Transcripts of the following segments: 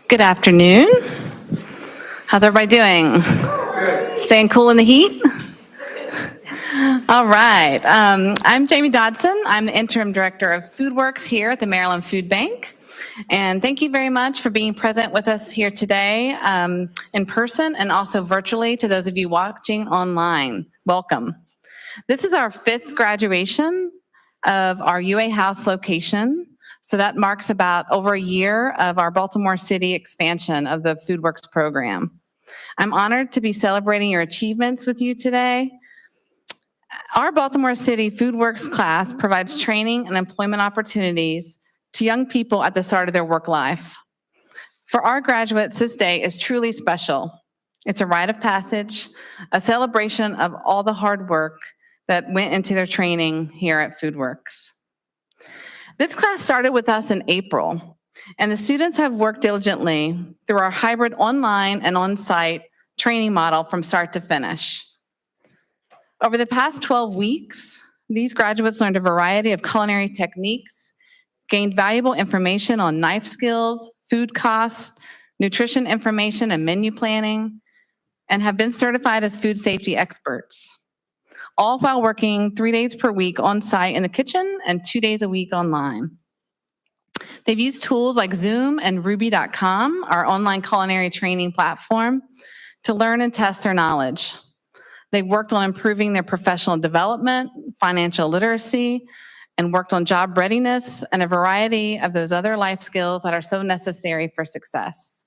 Good afternoon. How's everybody doing? Staying cool in the heat? All right. I'm Jamie Dodson. I'm the Interim Director of FoodWorks here at the Maryland Food Bank. And thank you very much for being present with us here today in person and also virtually to those of you watching online. Welcome. This is our 5th graduation of our UA House location. So that marks about over a year of our Baltimore City expansion of the FoodWorks program. I'm honored to be celebrating your achievements with you today. Our Baltimore City FoodWorks class provides training and employment opportunities to young people at the start of their work life. For our graduates, this day is truly special. It's a rite of passage, a celebration of all the hard work that went into their training here at FoodWorks. This class started with us in April, and the students have worked diligently through our hybrid online and on-site training model from start to finish. Over the past 12 weeks, these graduates learned a variety of culinary techniques, gained valuable information on knife skills, food costs, nutrition information, and menu planning, and have been certified as food safety experts, all while working 3 days per week on site in the kitchen and 2 days a week online. They've used tools like Zoom and Ruby.com, our online culinary training platform, to learn and test their knowledge. They've worked on improving their professional development, financial literacy, and worked on job readiness and a variety of those other life skills that are so necessary for success.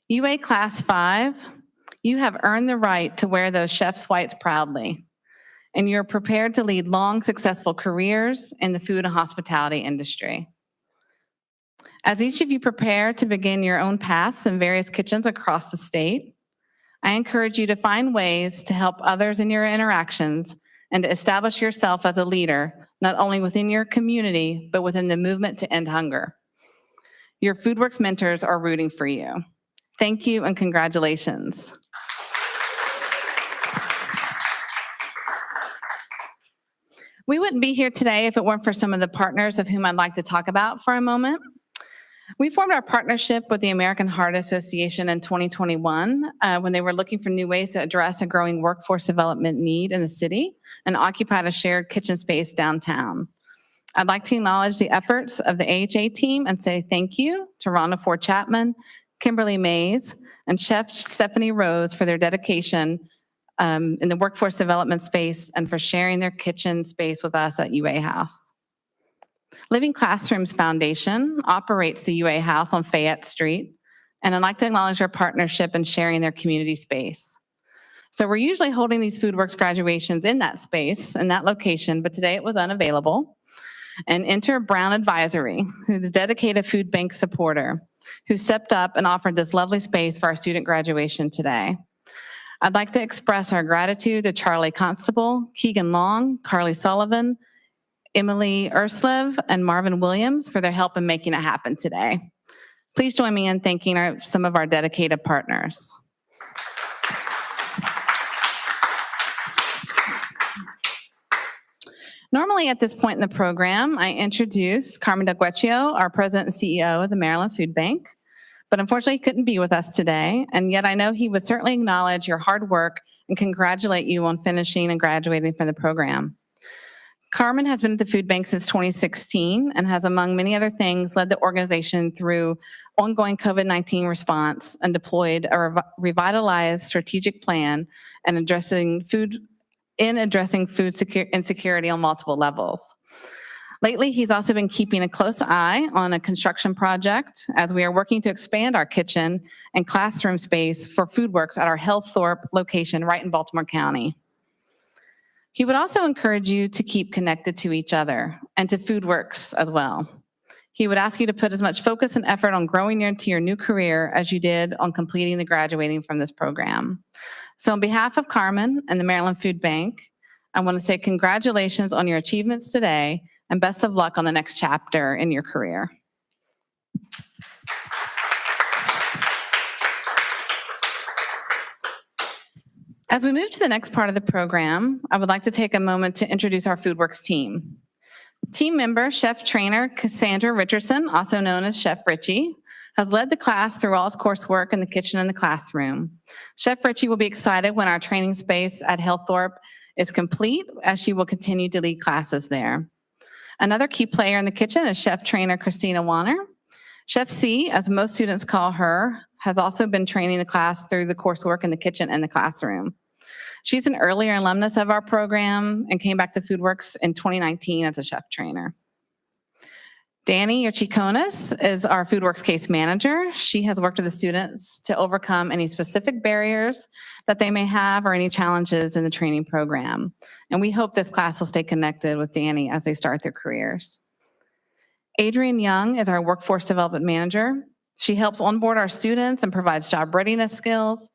UA Class 5, you have earned the right to wear those chef's whites proudly, and you're prepared to lead long, successful careers in the food and hospitality industry. As each of you prepare to begin your own paths in various kitchens across the state, I encourage you to find ways to help others in your interactions and to establish yourself as a leader, not only within your community, but within the movement to end hunger. Your FoodWorks mentors are rooting for you. Thank you and congratulations. We wouldn't be here today if it weren't for some of the partners of whom I'd like to talk about for a moment. We formed our partnership with the American Heart Association in 2021 when they were looking for new ways to address a growing workforce development need in the city and occupied a shared kitchen space downtown. I'd like to acknowledge the efforts of the AHA team and say thank you to Rhonda Ford Chapman, Kimberly Mays, and Chef Stephanie Rose for their dedication in the workforce development space and for sharing their kitchen space with us at UA House. Living Classrooms Foundation operates the UA House on Fayette Street, and I'd like to acknowledge their partnership in sharing their community space. So we're usually holding these FoodWorks graduations in that space, in that location, but today it was unavailable. And enter Brown Advisory, who's a dedicated food bank supporter, who stepped up and offered this lovely space for our student graduation today. I'd like to express our gratitude to Charlie Constable, Keegan Long, Carly Sullivan, Emily Urslev, and Marvin Williams for their help in making it happen today. Please join me in thanking some of our dedicated partners. Normally at this point in the program, I introduce Carmen DeGuecchio, our President and CEO of the Maryland Food Bank. But unfortunately, he couldn't be with us today, and yet I know he would certainly acknowledge your hard work and congratulate you on finishing and graduating from the program. Carmen has been at the food bank since 2016 and has, among many other things, led the organization through ongoing COVID-19 response and deployed a revitalized strategic plan and addressing food insecurity on multiple levels. Lately, he's also been keeping a close eye on a construction project as we are working to expand our kitchen and classroom space for FoodWorks at our Healththorpe location right in Baltimore County. He would also encourage you to keep connected to each other and to FoodWorks as well. He would ask you to put as much focus and effort on growing into your new career as you did on completing the graduating from this program. So on behalf of Carmen and the Maryland Food Bank, I want to say congratulations on your achievements today and best of luck on the next chapter in your career. As we move to the next part of the program, I would like to take a moment to introduce our FoodWorks team. Team member, chef trainer Cassandra Richardson, also known as Chef Richie, has led the class through all his coursework in the kitchen and the classroom. Chef Richie will be excited when our training space at Hillthorpe is complete, as she will continue to lead classes there. Another key player in the kitchen is chef trainer Christina Warner. Chef C, as most students call her, has also been training the class through the coursework in the kitchen and the classroom. She's an earlier alumnus of our program and came back to FoodWorks in 2019 as a chef trainer. Danny Urchikonis is our FoodWorks case manager. She has worked with the students to overcome any specific barriers that they may have or any challenges in the training program. And we hope this class will stay connected with Danny as they start their careers. Adrienne Young is our workforce development manager. She helps onboard our students and provides job readiness skills,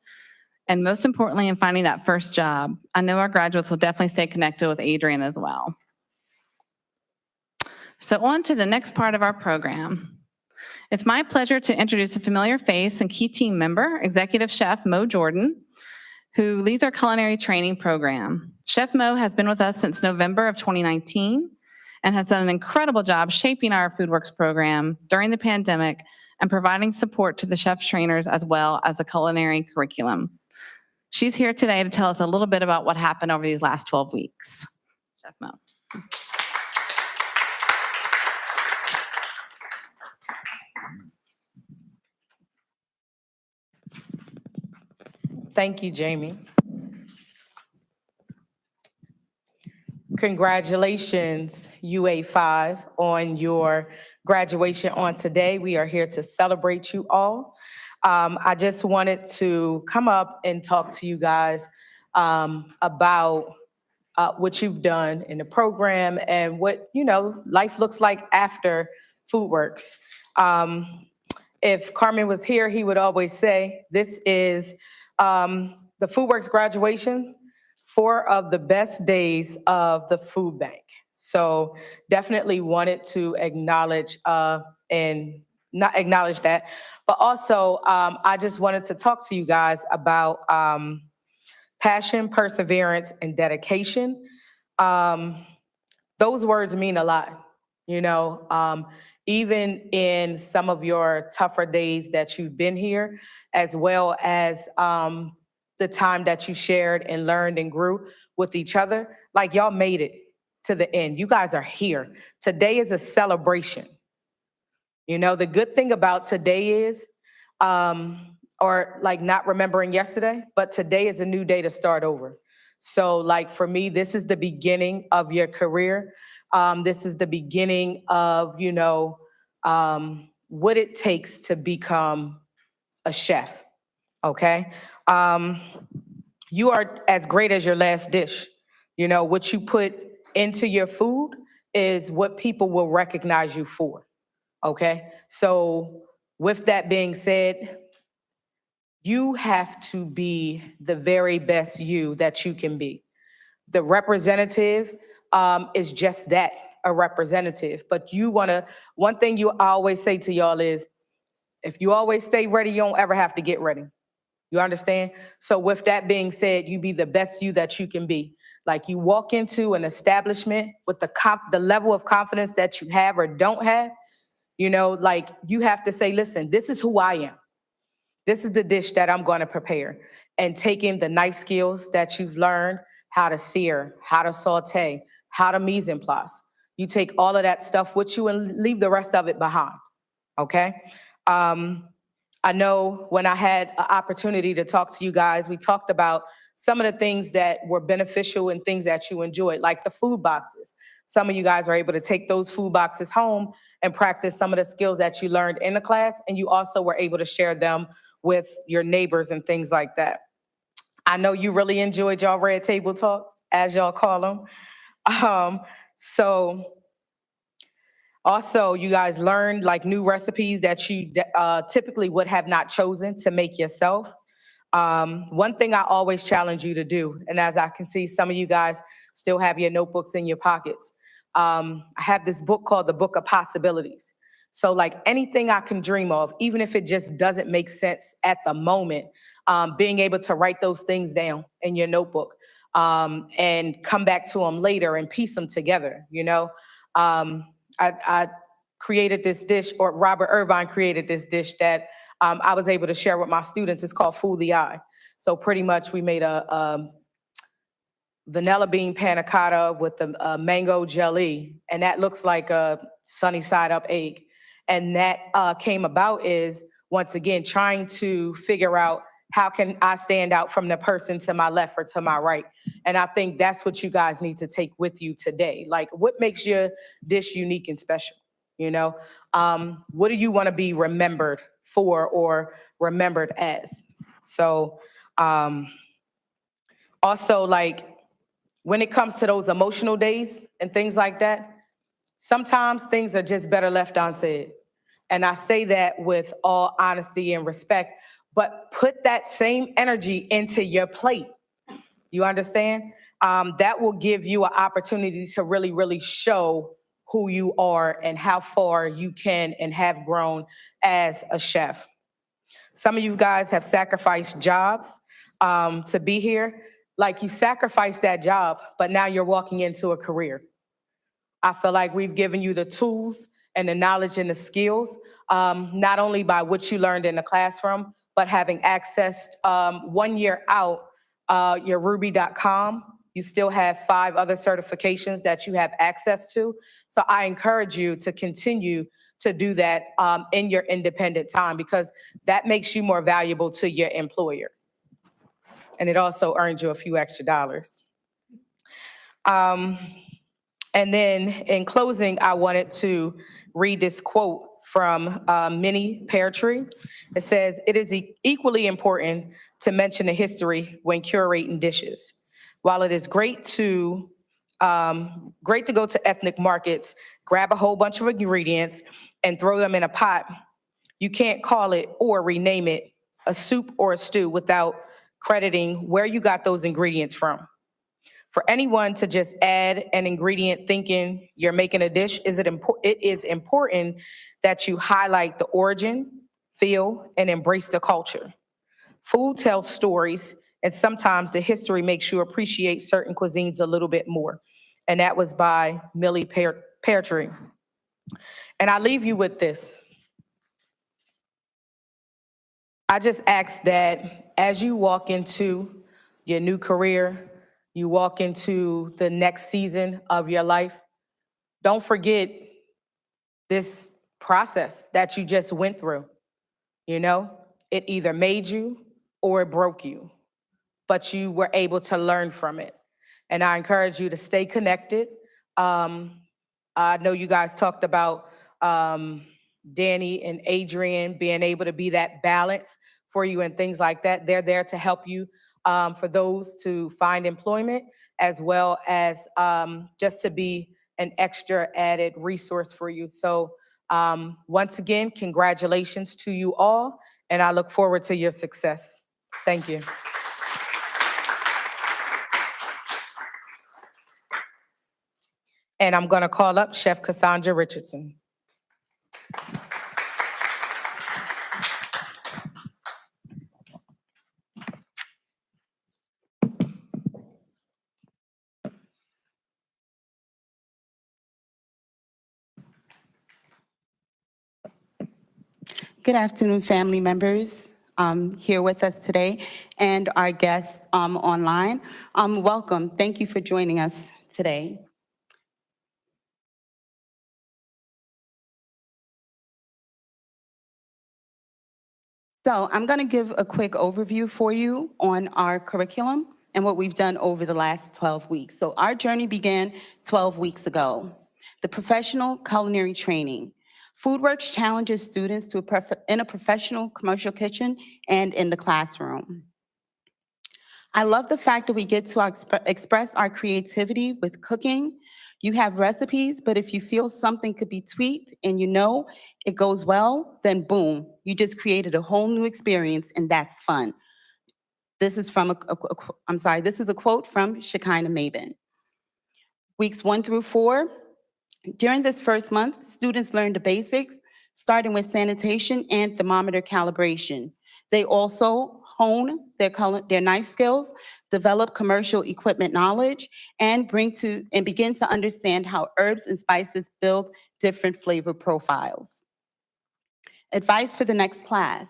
and most importantly, in finding that first job. I know our graduates will definitely stay connected with Adrienne as well. So on to the next part of our program. It's my pleasure to introduce a familiar face and key team member, Executive Chef Mo Jordan, who leads our culinary training program. Chef Mo has been with us since November of 2019 and has done an incredible job shaping our FoodWorks program during the pandemic and providing support to the chef trainers as well as the culinary curriculum. She's here today to tell us a little bit about what happened over these last 12 weeks. Chef Mo. Thank you, Jamie. Congratulations, UA5, on your graduation on today. We are here to celebrate you all. I just wanted to come up and talk to you guys about what you've done in the program and what, life looks like after FoodWorks. If Carmen was here, he would always say, this is the FoodWorks graduation, 4 of the best days of the food bank. So definitely wanted to acknowledge and not acknowledge that, but also I just wanted to talk to you guys about passion, perseverance, and dedication. Those words mean a lot, even in some of your tougher days that you've been here, as well as the time that you shared and learned and grew with each other. Like, y'all made it to the end. You guys are here. Today is a celebration. The good thing about today is, or like not remembering yesterday, but today is a new day to start over. So like for me, this is the beginning of your career. This is the beginning of, what it takes to become a chef, okay? You are as great as your last dish. What you put into your food is what people will recognize you for, okay? So with that being said, you have to be the very best you that you can be. The representative is just that, a representative. But one thing I always say to y'all is, if you always stay ready, you don't ever have to get ready. You understand? So with that being said, you be the best you that you can be. Like, you walk into an establishment with the level of confidence that you have or don't have, like you have to say, listen, this is who I am. This is the dish that I'm going to prepare. And taking the knife skills that you've learned, how to sear, how to saute, how to mise en place. You take all of that stuff with you and leave the rest of it behind, okay? I know when I had an opportunity to talk to you guys, we talked about some of the things that were beneficial and things that you enjoyed, like the food boxes. Some of you guys are able to take those food boxes home and practice some of the skills that you learned in the class, and you also were able to share them with your neighbors and things like that. I know you really enjoyed y'all red table talks, as y'all call them. So also, you guys learned like new recipes that you typically would have not chosen to make yourself. One thing I always challenge you to do, and as I can see, some of you guys still have your notebooks in your pockets. I have this book called The Book of Possibilities. So like anything I can dream of, even if it just doesn't make sense at the moment, being able to write those things down in your notebook and come back to them later and piece them together, I created this dish, or Robert Irvine created this dish that I was able to share with my students. It's called Fool the Eye. So pretty much we made a vanilla bean panna cotta with the mango jelly, and that looks like a sunny side up egg. And that came about is, once again, trying to figure out how can I stand out from the person to my left or to my right. And I think that's what you guys need to take with you today. Like, what makes your dish unique and special? You know, what do you want to be remembered for or remembered as? So also, like, when it comes to those emotional days and things like that, sometimes things are just better left unsaid. And I say that with all honesty and respect, but put that same energy into your plate. You understand? That will give you an opportunity to really, really show who you are and how far you can and have grown as a chef. Some of you guys have sacrificed jobs to be here. Like, you sacrificed that job, but now you're walking into a career. I feel like we've given you the tools and the knowledge and the skills, not only by what you learned in the classroom, but having accessed 1 year out, your ruby.com. You still have 5 other certifications that you have access to. So I encourage you to continue to do that in your independent time, because that makes you more valuable to your employer. And it also earns you a few extra dollars. And then in closing, I wanted to read this quote from Minnie Peartree. It says, "It is equally important to mention the history when curating dishes. While it is great to go to ethnic markets, grab a whole bunch of ingredients, and throw them in a pot, you can't call it or rename it a soup or a stew without crediting where you got those ingredients from. For anyone to just add an ingredient thinking you're making a dish, it is important that you highlight the origin, feel, and embrace the culture. Food tells stories, and sometimes the history makes you appreciate certain cuisines a little bit more." And that was by Millie Peartree. And I leave you with this. I just ask that as you walk into your new career, you walk into the next season of your life, don't forget this process that you just went through. You know, it either made you or it broke you, but you were able to learn from it. And I encourage you to stay connected. I know you guys talked about Danny and Adrian being able to be that balance for you and things like that. They're there to help you, for those to find employment, as well as just to be an extra added resource for you. So once again, congratulations to you all, and I look forward to your success. Thank you. And I'm going to call up Chef Cassandra Richardson. Good afternoon, family members here with us today, and our guests online. Welcome. Thank you for joining us today. So I'm going to give a quick overview for you on our curriculum and what we've done over the last 12 weeks. So our journey began 12 weeks ago. The professional culinary training. FoodWorks challenges students in a professional commercial kitchen and in the classroom. I love the fact that we get to express our creativity with cooking. You have recipes, but if you feel something could be tweaked and you know it goes well, then boom, you just created a whole new experience, and that's fun. This is from this is a quote from Shekinah Mabin. Weeks 1 through 4. During this first month, students learned the basics, starting with sanitation and thermometer calibration. They also hone their knife skills, develop commercial equipment knowledge, and begin to understand how herbs and spices build different flavor profiles. Advice for the next class.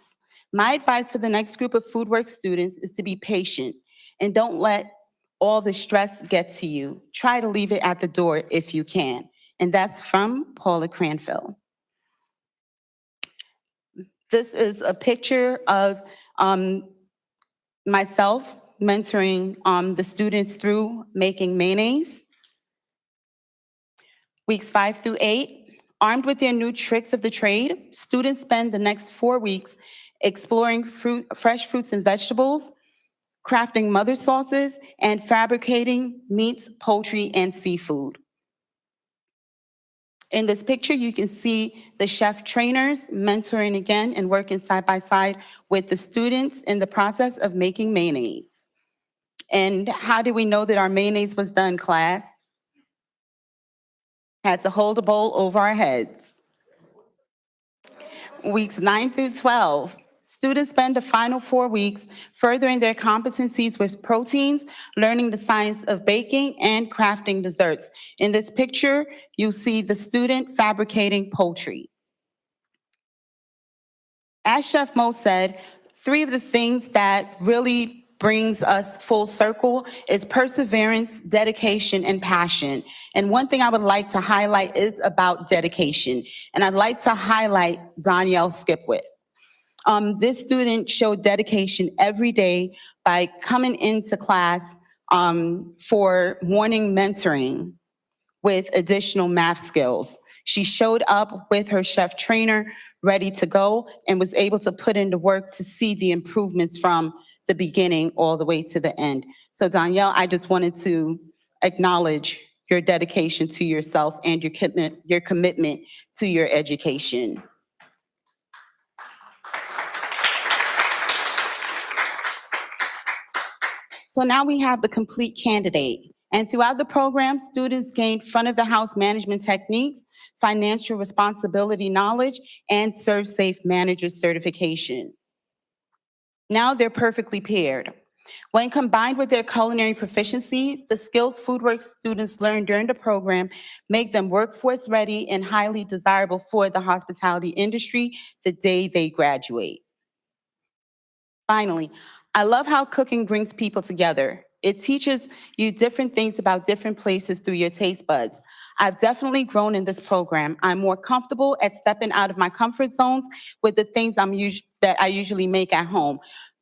My advice for the next group of FoodWorks students is to be patient and don't let all the stress get to you. Try to leave it at the door if you can. And that's from Paula Cranfield. This is a picture of myself mentoring the students through making mayonnaise. Weeks 5 through 8. Armed with their new tricks of the trade, students spend the next 4 weeks exploring fresh fruits and vegetables, crafting mother sauces, and fabricating meats, poultry, and seafood. In this picture, you can see the chef trainers mentoring again and working side by side with the students in the process of making mayonnaise. And how do we know that our mayonnaise was done, class? Had to hold a bowl over our heads. Weeks 9 through 12. Students spend the final 4 weeks furthering their competencies with proteins, learning the science of baking, and crafting desserts. In this picture, you see the student fabricating poultry. As Chef Mo said, 3 of the things that really brings us full circle is perseverance, dedication, and passion. And one thing I would like to highlight is about dedication. And I'd like to highlight Danielle Skipwith. This student showed dedication every day by coming into class for morning mentoring with additional math skills. She showed up with her chef trainer ready to go and was able to put in the work to see the improvements from the beginning all the way to the end. So Danielle, I just wanted to acknowledge your dedication to yourself and your commitment to your education. So now we have the complete candidate. And throughout the program, students gained front of the house management techniques, financial responsibility knowledge, and Serve Safe Manager certification. Now they're perfectly paired. When combined with their culinary proficiency, the skills FoodWorks students learn during the program make them workforce ready and highly desirable for the hospitality industry the day they graduate. Finally, I love how cooking brings people together. It teaches you different things about different places through your taste buds. I've definitely grown in this program. I'm more comfortable at stepping out of my comfort zones with the things that I usually make at home,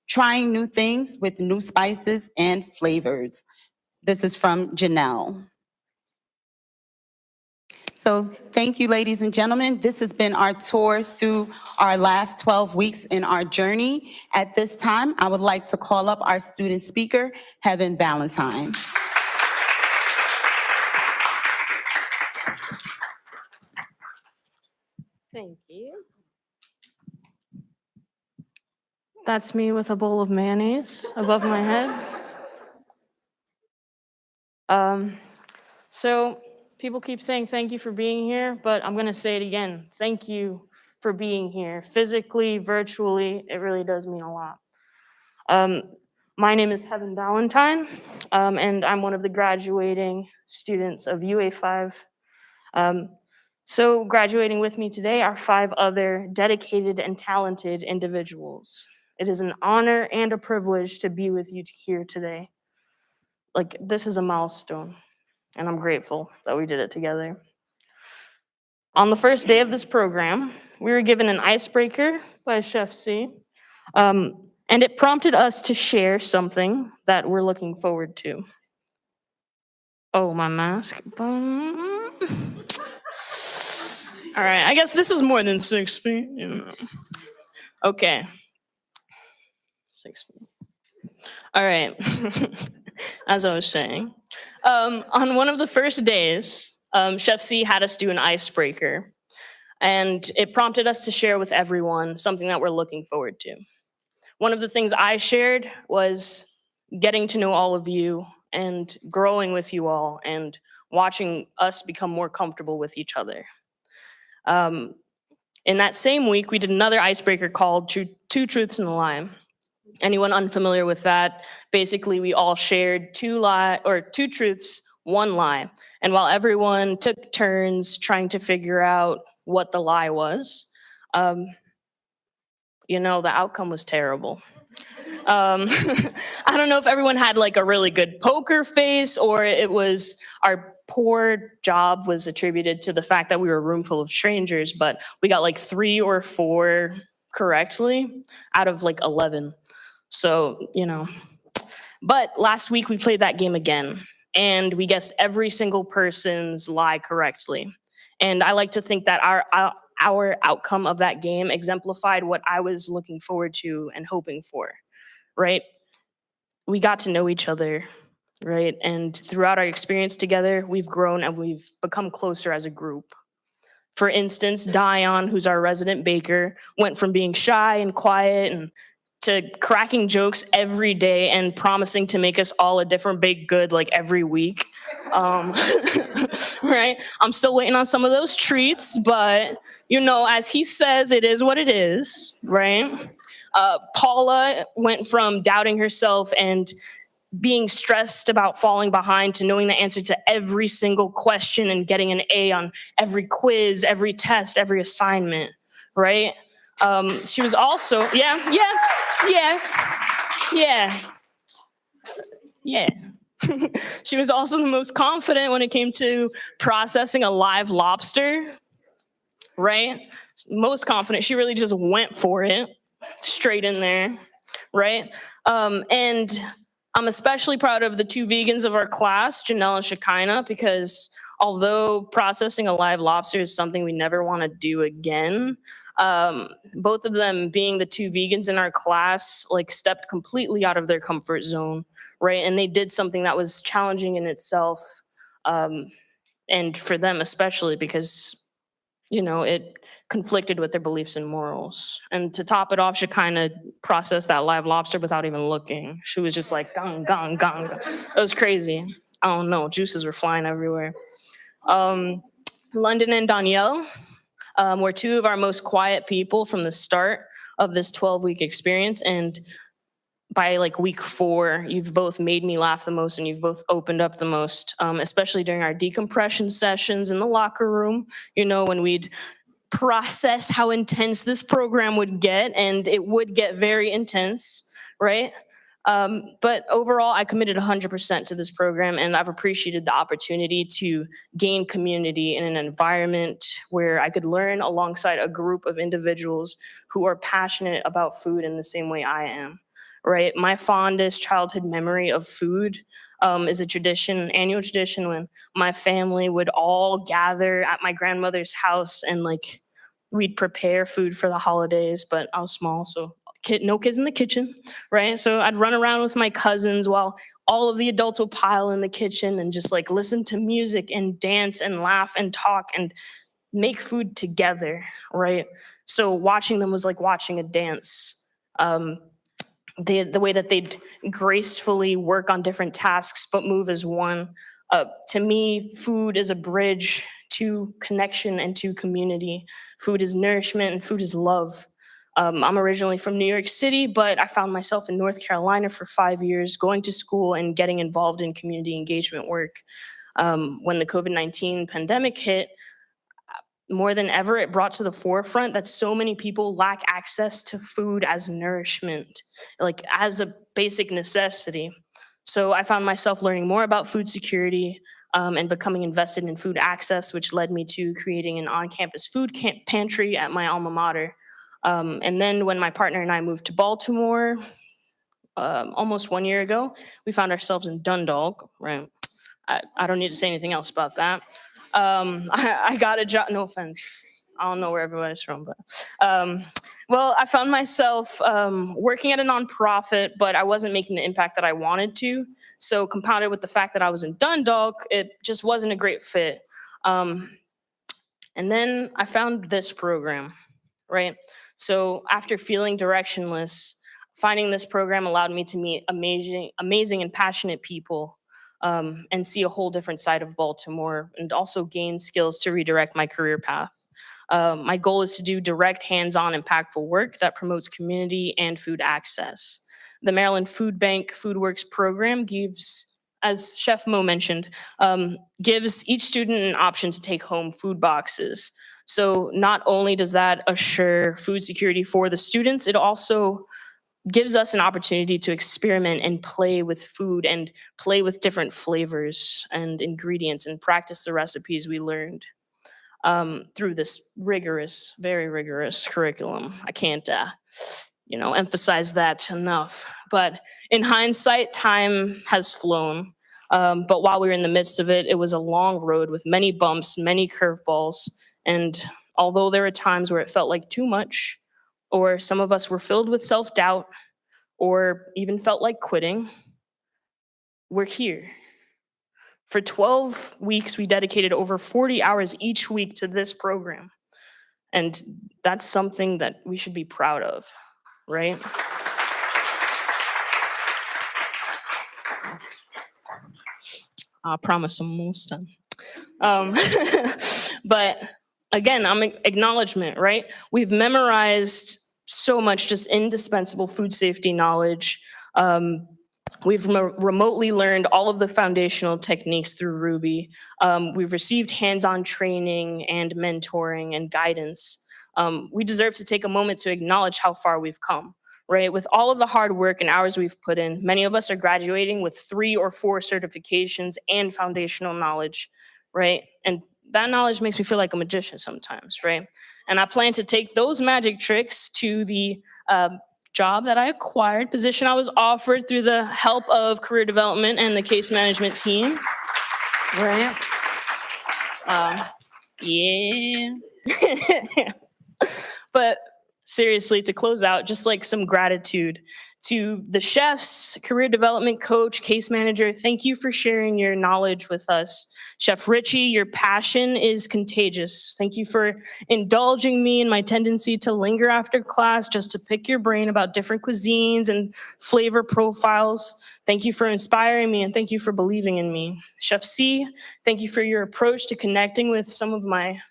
trying new things with new spices and flavors. This is from Janelle. So thank you, ladies and gentlemen. This has been our tour through our last 12 weeks in our journey. At this time, I would like to call up our student speaker, Heaven Valentine. Thank you. That's me with a bowl of mayonnaise above my head. So people keep saying thank you for being here, but I'm gonna say it again. Thank you for being here. Physically, virtually, it really does mean a lot. My name is Heaven Valentine, and I'm one of the graduating students of UA5. So graduating with me today are 5 other dedicated and talented individuals. It is an honor and a privilege to be with you here today. Like, this is a milestone, and I'm grateful that we did it together. On the first day of this program, we were given an icebreaker by Chef C, and it prompted us to share something that we're looking forward to. Oh, my mask. All right, I guess this is more than 6 feet. You know. Okay. 6 feet. All right. As I was saying, on one of the first days, Chef C had us do an icebreaker, and it prompted us to share with everyone something that we're looking forward to. One of the things I shared was getting to know all of you and growing with you all and watching us become more comfortable with each other. In that same week, we did another icebreaker called Two Truths and a Lie. Anyone unfamiliar with that? Basically, we all shared two truths, one lie. And while everyone took turns trying to figure out what the lie was, um, the outcome was terrible. I don't know if everyone had like a really good poker face, or it was our poor job was attributed to the fact that we were a room full of strangers, but we got like 3 or 4 correctly out of like 11. So, but last week we played that game again, and we guessed every single person's lie correctly. And I like to think that our outcome of that game exemplified what I was looking forward to and hoping for, right? We got to know each other, right? And throughout our experience together, we've grown and we've become closer as a group. For instance, Dion, who's our resident baker, went from being shy and quiet and to cracking jokes every day and promising to make us all a different baked good like every week. Right? I'm still waiting on some of those treats, but as he says, it is what it is, right? Paula went from doubting herself and being stressed about falling behind to knowing the answer to every single question and getting an A on every quiz, every test, every assignment, right? She was also, yeah. She was also the most confident when it came to processing a live lobster, right? Most confident. She really just went for it, straight in there, right? And I'm especially proud of the 2 vegans of our class, Janelle and Shekinah, because although processing a live lobster is something we never want to do again, both of them being the 2 vegans in our class, like stepped completely out of their comfort zone, right? And they did something that was challenging in itself, and for them especially because it conflicted with their beliefs and morals. And to top it off, she kind of processed that live lobster without even looking. She was just like, gong, gong, gong, gong. It was crazy. I don't know, juices were flying everywhere. London and Danielle were 2 of our most quiet people from the start of this 12-week experience. And by like week 4, you've both made me laugh the most and you've both opened up the most, especially during our decompression sessions in the locker room, when we'd process how intense this program would get, and it would get very intense, right? But overall, I committed 100% to this program, and I've appreciated the opportunity to gain community in an environment where I could learn alongside a group of individuals who are passionate about food in the same way I am. Right, my fondest childhood memory of food is annual tradition when my family would all gather at my grandmother's house and like we'd prepare food for the holidays. But I was small, so no kids in the kitchen, right? So I'd run around with my cousins while all of the adults would pile in the kitchen and just like listen to music and dance and laugh and talk and make food together, right? So watching them was like watching a dance. The way that they'd gracefully work on different tasks but move as one. To me, food is a bridge to connection and to community. Food is nourishment and food is love. I'm originally from New York City, but I found myself in North Carolina for 5 years, going to school and getting involved in community engagement work. When the COVID-19 pandemic hit, more than ever, it brought to the forefront that so many people lack access to food as nourishment, like as a basic necessity. So I found myself learning more about food security and becoming invested in food access, which led me to creating an on-campus food pantry at my alma mater. And then when my partner and I moved to Baltimore almost 1 year ago, we found ourselves in Dundalk, right? I don't need to say anything else about that. I got a job, no offense. I don't know where everybody's from, but well, I found myself working at a nonprofit, but I wasn't making the impact that I wanted to. So compounded with the fact that I was in Dundalk, it just wasn't a great fit. And then I found this program, right? So after feeling directionless, finding this program allowed me to meet amazing and passionate people. And see a whole different side of Baltimore and also gain skills to redirect my career path. My goal is to do direct, hands-on, impactful work that promotes community and food access. the Maryland Food Bank FoodWorks program gives, as Chef Mo mentioned, gives each student an option to take home food boxes. So not only does that assure food security for the students, it also gives us an opportunity to experiment and play with food and play with different flavors and ingredients and practice the recipes we learned through this rigorous, very rigorous curriculum. I can't, emphasize that enough. But in hindsight, time has flown. But while we were in the midst of it, it was a long road with many bumps, many curveballs. And although there were times where it felt like too much, or some of us were filled with self-doubt, or even felt like quitting, we're here. For 12 weeks, we dedicated over 40 hours each week to this program. And that's something that we should be proud of, right? I promise I'm almost done. But again, I'm acknowledgement, right? We've memorized so much just indispensable food safety knowledge. We've remotely learned all of the foundational techniques through Ruby. We've received hands-on training and mentoring and guidance. We deserve to take a moment to acknowledge how far we've come, right? With all of the hard work and hours we've put in, many of us are graduating with 3 or 4 certifications and foundational knowledge, right? And that knowledge makes me feel like a magician sometimes, right? And I plan to take those magic tricks to the job that I acquired, position I was offered through the help of career development and the case management team, right? Yeah. But seriously, to close out, just like some gratitude to the chefs, career development coach, case manager. Thank you for sharing your knowledge with us. Chef Richie, your passion is contagious. Thank you for indulging me in my tendency to linger after class just to pick your brain about different cuisines and flavor profiles. Thank you for inspiring me and thank you for believing in me. Chef C, thank you for your approach to connecting with some of my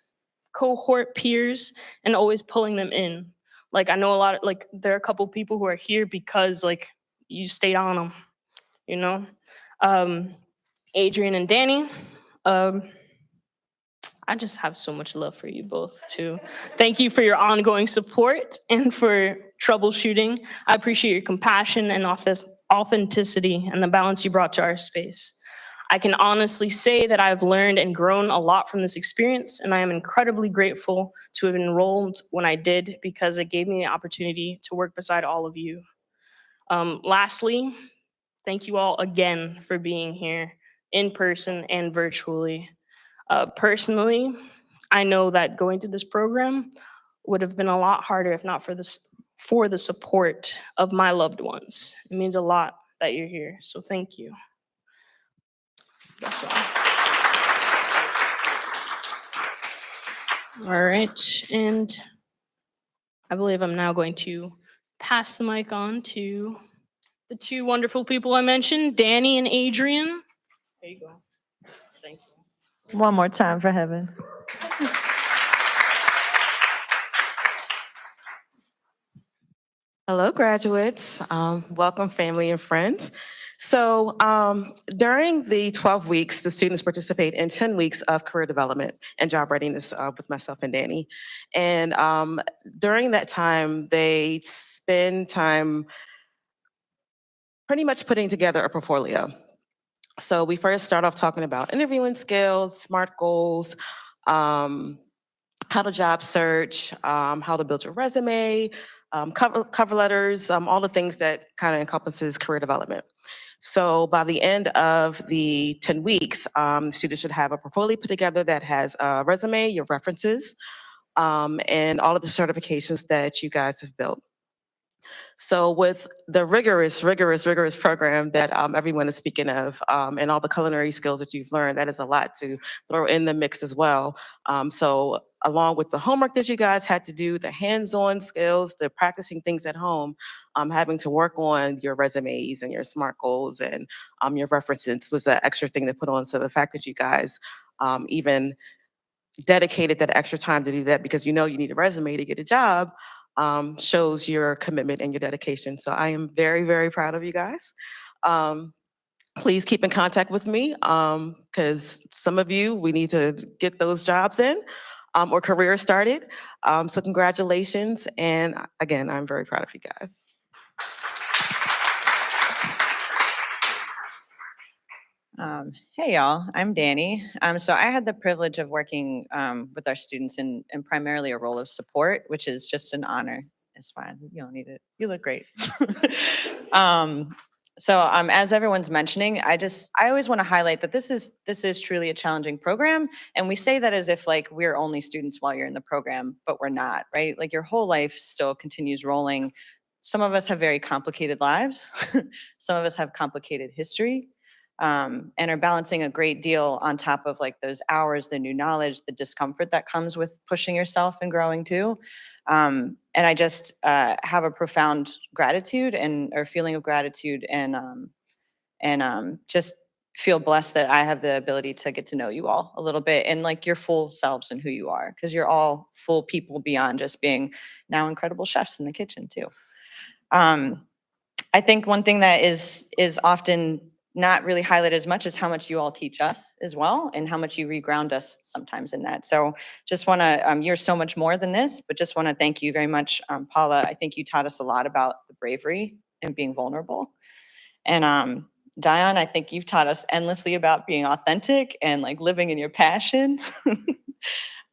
cohort peers and always pulling them in. Like I know a lot of, like there are a couple people who are here because like you stayed on them, you know? Adrian and Danny, I just have so much love for you both too. Thank you for your ongoing support and for troubleshooting. I appreciate your compassion and authenticity and the balance you brought to our space. I can honestly say that I've learned and grown a lot from this experience, and I am incredibly grateful to have enrolled when I did because it gave me the opportunity to work beside all of you. Lastly, thank you all again for being here in person and virtually. Personally, I know that going through this program would have been a lot harder if not for the support of my loved ones. It means a lot that you're here, so thank you. That's all. All right, and I believe I'm now going to pass the mic on to the 2 wonderful people I mentioned, Danny and Adrian. There you go. Thank you. One more time for heaven. Hello, graduates. Welcome, family and friends. So during the 12 weeks, the students participate in 10 weeks of career development and job readiness with myself and Danny. And during that time, they spend time pretty much putting together a portfolio. So we first start off talking about interviewing skills, SMART goals, how to job search, how to build your resume, cover letters, all the things that kind of encompasses career development. So by the end of the 10 weeks, students should have a portfolio put together that has a resume, your references, and all of the certifications that you guys have built. So with the rigorous program that everyone is speaking of, and all the culinary skills that you've learned, that is a lot to throw in the mix as well. So along with the homework that you guys had to do, the hands-on skills, the practicing things at home, having to work on your resumes and your SMART goals and your references was an extra thing to put on. So the fact that you guys even dedicated that extra time to do that because you know you need a resume to get a job, shows your commitment and your dedication. So I am very, very proud of you guys. Please keep in contact with me because some of you, we need to get those jobs in or careers started. So congratulations. And again, I'm very proud of you guys. Hey y'all, I'm Danny. So I had the privilege of working with our students in primarily a role of support, which is just an honor. It's fine, you don't need it. You look great. As everyone's mentioning, I always want to highlight that this is truly a challenging program, and we say that as if like we're only students while you're in the program, but we're not, right? Like your whole life still continues rolling. Some of us have very complicated lives. Some of us have complicated history. And are balancing a great deal on top of like those hours, the new knowledge, the discomfort that comes with pushing yourself and growing too. And I just have a profound gratitude or feeling of gratitude and just feel blessed that I have the ability to get to know you all a little bit and like your full selves and who you are, because you're all full people beyond just being now incredible chefs in the kitchen too. I think one thing that is often not really highlighted as much as how much you all teach us as well and how much you reground us sometimes in that. So just want to, you're so much more than this, but just want to thank you very much, Paula. I think you taught us a lot about the bravery and being vulnerable. And Dion, I think you've taught us endlessly about being authentic and like living in your passion.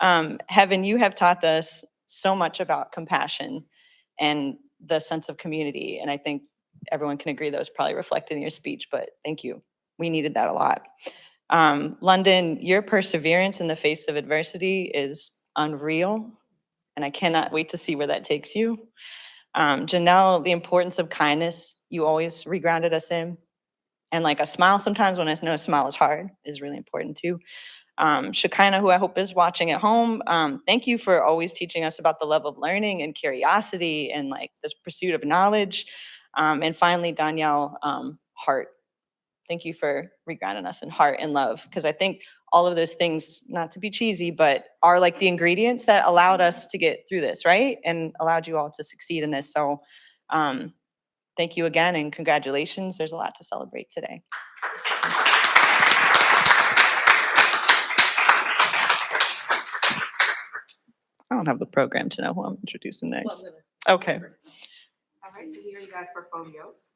Heaven, you have taught us so much about compassion and the sense of community. And I think everyone can agree that was probably reflected in your speech, but thank you. We needed that a lot. London, your perseverance in the face of adversity is unreal, and I cannot wait to see where that takes you. Janelle, the importance of kindness, you always regrounded us in. And like a smile sometimes when I know a smile is hard is really important too. Shekinah, who I hope is watching at home, thank you for always teaching us about the love of learning and curiosity and like this pursuit of knowledge. And finally, Danielle, heart. Thank you for regrounding us in heart and love, because I think all of those things, not to be cheesy, but are like the ingredients that allowed us to get through this, right? And allowed you all to succeed in this. So thank you again and congratulations. There's a lot to celebrate today. I don't have the program to know who I'm introducing next. Okay. All right, so here are you guys' portfolios.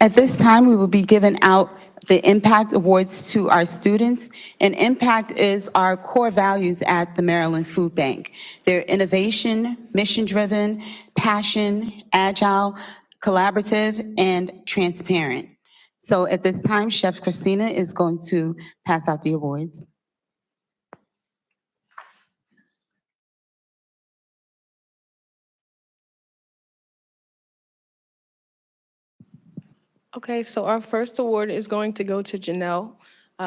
At this time, we will be giving out the Impact Awards to our students. And Impact is our core values at the Maryland Food Bank. They're innovation, mission-driven, passion, agile, collaborative, and transparent. So at this time, Chef Christina is going to pass out the awards. Okay, so our first award is going to go to Janelle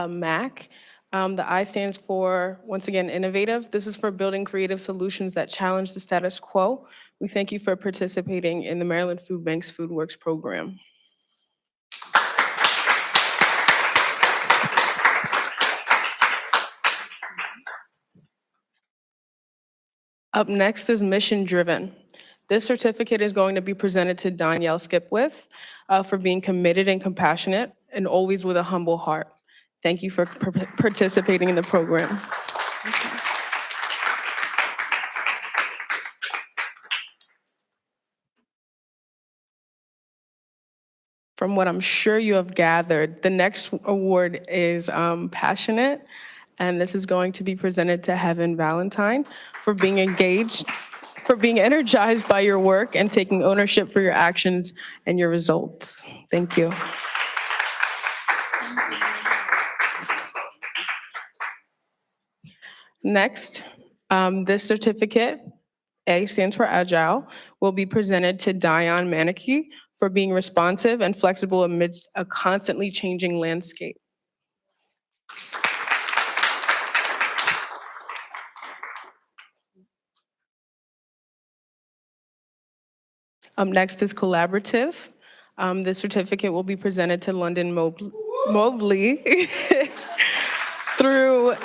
Mack. The I stands for, once again, innovative. This is for building creative solutions that challenge the status quo. We thank you for participating in the Maryland Food Bank's FoodWorks program. Up next is mission driven. This certificate is going to be presented to Danielle Skipwith for being committed and compassionate and always with a humble heart. Thank you for participating in the program. From what I'm sure you have gathered, the next award is passionate, and this is going to be presented to Heaven Valentine for being engaged. for being energized by your work and taking ownership for your actions and your results. Thank you. Next, this certificate, A stands for Agile, will be presented to Dion Manicky for being responsive and flexible amidst a constantly changing landscape. Next is Collaborative. This certificate will be presented to London Mobley through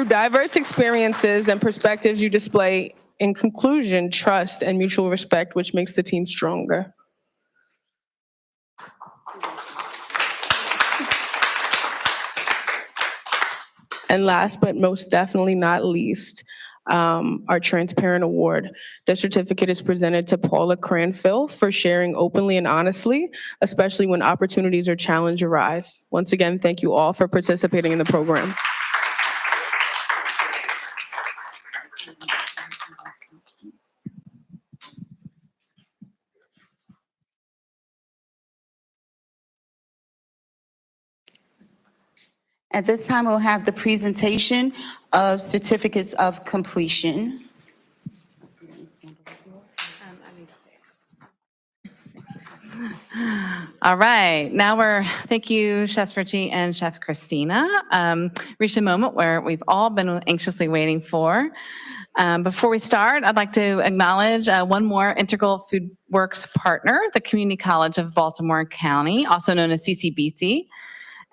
diverse experiences and perspectives you display. In conclusion, trust and mutual respect, which makes the team stronger. And last but most definitely not least, our Transparent Award. The certificate is presented to Paula Cranfill for sharing openly and honestly, especially when opportunities or challenge arise. Once again, thank you all for participating in the program. At this time, we'll have the presentation of certificates of completion. All right, now thank you, Chefs Richie and Chef Christina. Reached a moment where we've all been anxiously waiting for. Before we start, I'd like to acknowledge one more integral FoodWorks partner, the Community College of Baltimore County, also known as CCBC.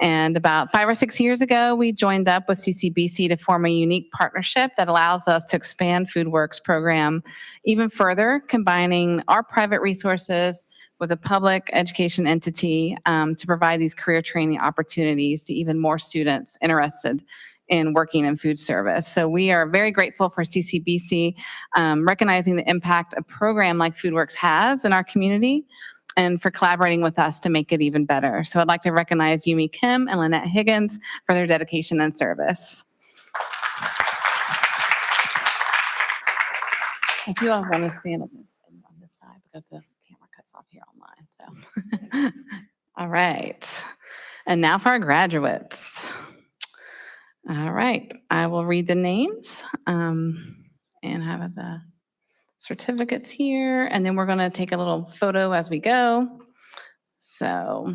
And about 5 or 6 years ago, we joined up with CCBC to form a unique partnership that allows us to expand FoodWorks program even further, combining our private resources with a public education entity to provide these career training opportunities to even more students interested in working in food service. So we are very grateful for CCBC recognizing the impact a program like FoodWorks has in our community and for collaborating with us to make it even better. So I'd like to recognize Yumi Kim and Lynette Higgins for their dedication and service. If you all want to stand on this side because the camera cuts off here online. So, all right. And now for our graduates. All right, I will read the names and have the certificates here, and then we're going to take a little photo as we go. So,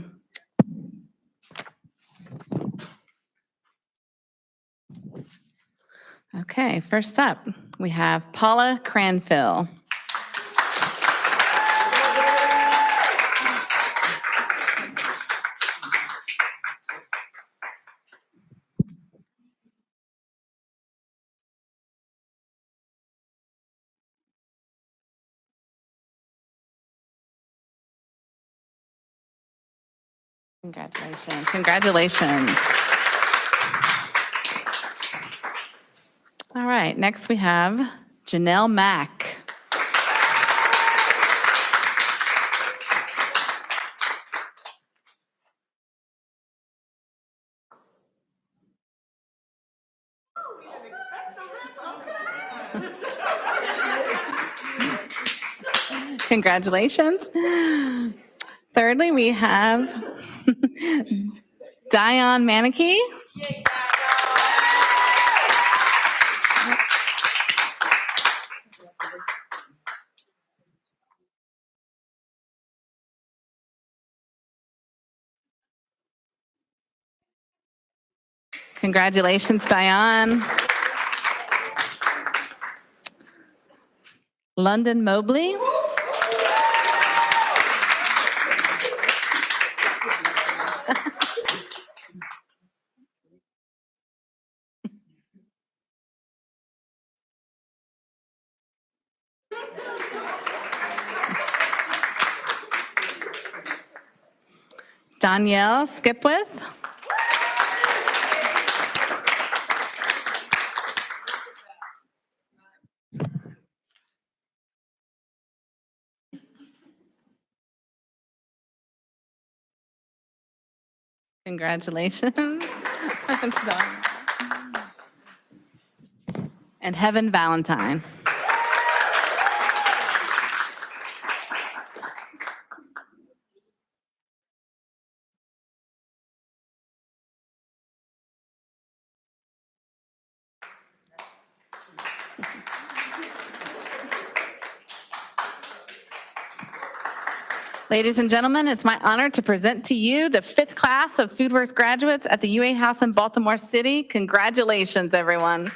okay, first up, we have Paula Cranfill. Congratulations. Congratulations. All right, next we have Janelle Mack. Congratulations. Thirdly, we have Dion Manicky. Congratulations, Dion. London Mobley. Danielle Skipwith. Congratulations. And Heaven Valentine. Ladies and gentlemen, it's my honor to present to you the 5th class of FoodWorks graduates at the UA House in Baltimore City. Congratulations, everyone.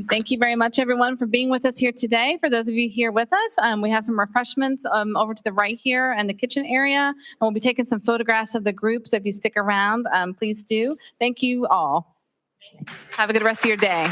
Thank you very much, everyone, for being with us here today. For those of you here with us, we have some refreshments over to the right here in the kitchen area, and we'll be taking some photographs of the group, so if you stick around, please do. Thank you all. Have a good rest of your day.